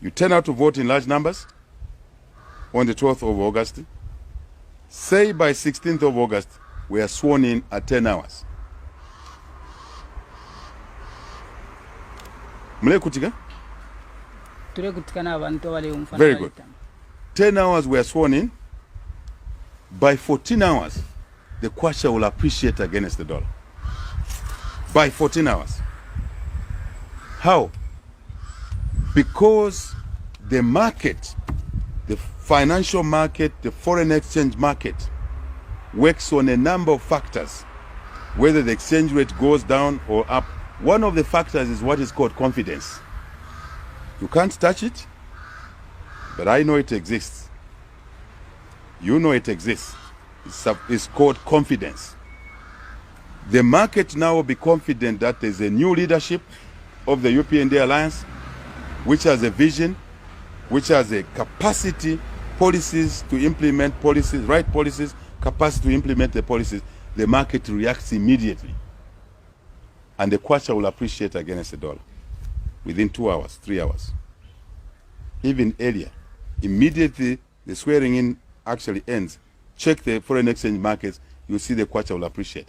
You turn out to vote in large numbers on the 12th of August. Say by 16th of August, we are sworn in at 10 hours. Very good. 10 hours we are sworn in. By 14 hours, the kwacha will appreciate against the dollar. By 14 hours. How? Because the market, the financial market, the foreign exchange market, works on a number of factors, whether the exchange rate goes down or up. One of the factors is what is called confidence. You can't touch it, but I know it exists. You know it exists. It's called confidence. The market now will be confident that there's a new leadership of the UPND Alliance, which has a vision, which has a capacity, policies to implement policies, right policies, capacity to implement the policies. The market reacts immediately. And the kwacha will appreciate against the dollar within 2 hours, 3 hours. Even earlier. Immediately the swearing in actually ends. Check the foreign exchange markets, you'll see the kwacha will appreciate.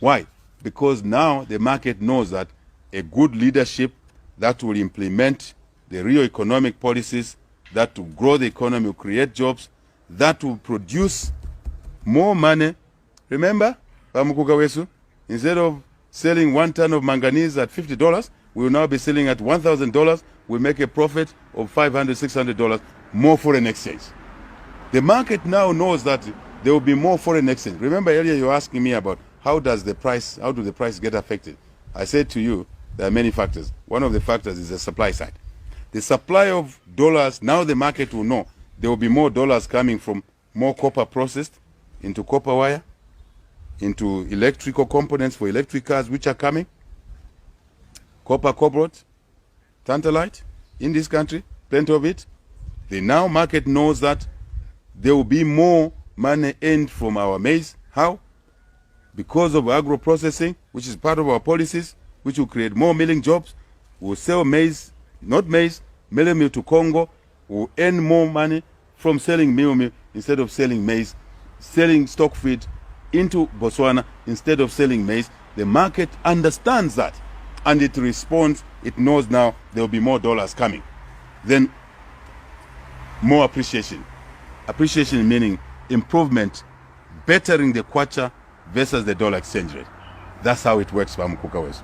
Why? Because now the market knows that a good leadership that will implement the real economic policies, that will grow the economy, will create jobs, that will produce more money. Remember, instead of selling 1 ton of manganese at $50, we will now be selling at $1,000. We make a profit of $500, $600, more foreign exchange. The market now knows that there will be more foreign exchange. Remember earlier you were asking me about how do the price get affected? I said to you, there are many factors. One of the factors is the supply side. The supply of dollars, now the market will know there will be more dollars coming from more copper processed into copper wire, into electrical components for electric cars which are coming, copper, cobalt, tantalite in this country, plenty of it. The now market knows that there will be more money earned from our maize. How? Because of agro-processing, which is part of our policies, which will create more milling jobs. We'll sell maize, not maize, milling meal to Congo. We'll earn more money from selling meal instead of selling maize, selling stock feed into Botswana instead of selling maize. The market understands that and it responds. It knows now there will be more dollars coming. Then more appreciation. Appreciation meaning improvement, bettering the kwacha versus the dollar exchange rate. That's how it works, Pamukuka.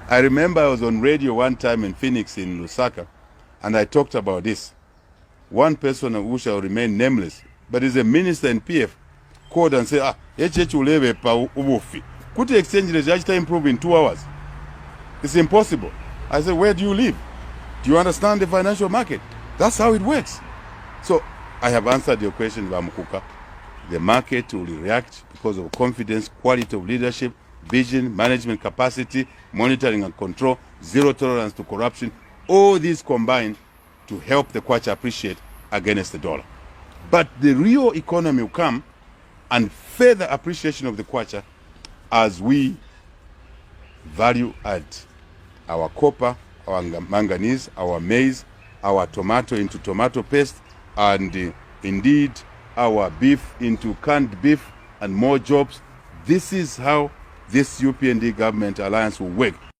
I remember I was on radio one time in Phoenix in Lusaka, and I talked about this. One person who shall remain nameless, but is a minister in PF, called and said, could the exchange rate actually improve in 2 hours? It's impossible. I said, where do you live? Do you understand the financial market? That's how it works. So I have answered your question, Bamukuka. The market will react because of confidence, quality of leadership, vision, management capacity, monitoring and control, zero tolerance to corruption. All these combine to help the kwacha appreciate against the dollar. But the real economy will come and further appreciation of the kwacha as we value add our copper, our manganese, our maize, our tomato into tomato paste, and indeed our beef into canned beef and more jobs. This is how this UPND government alliance will work.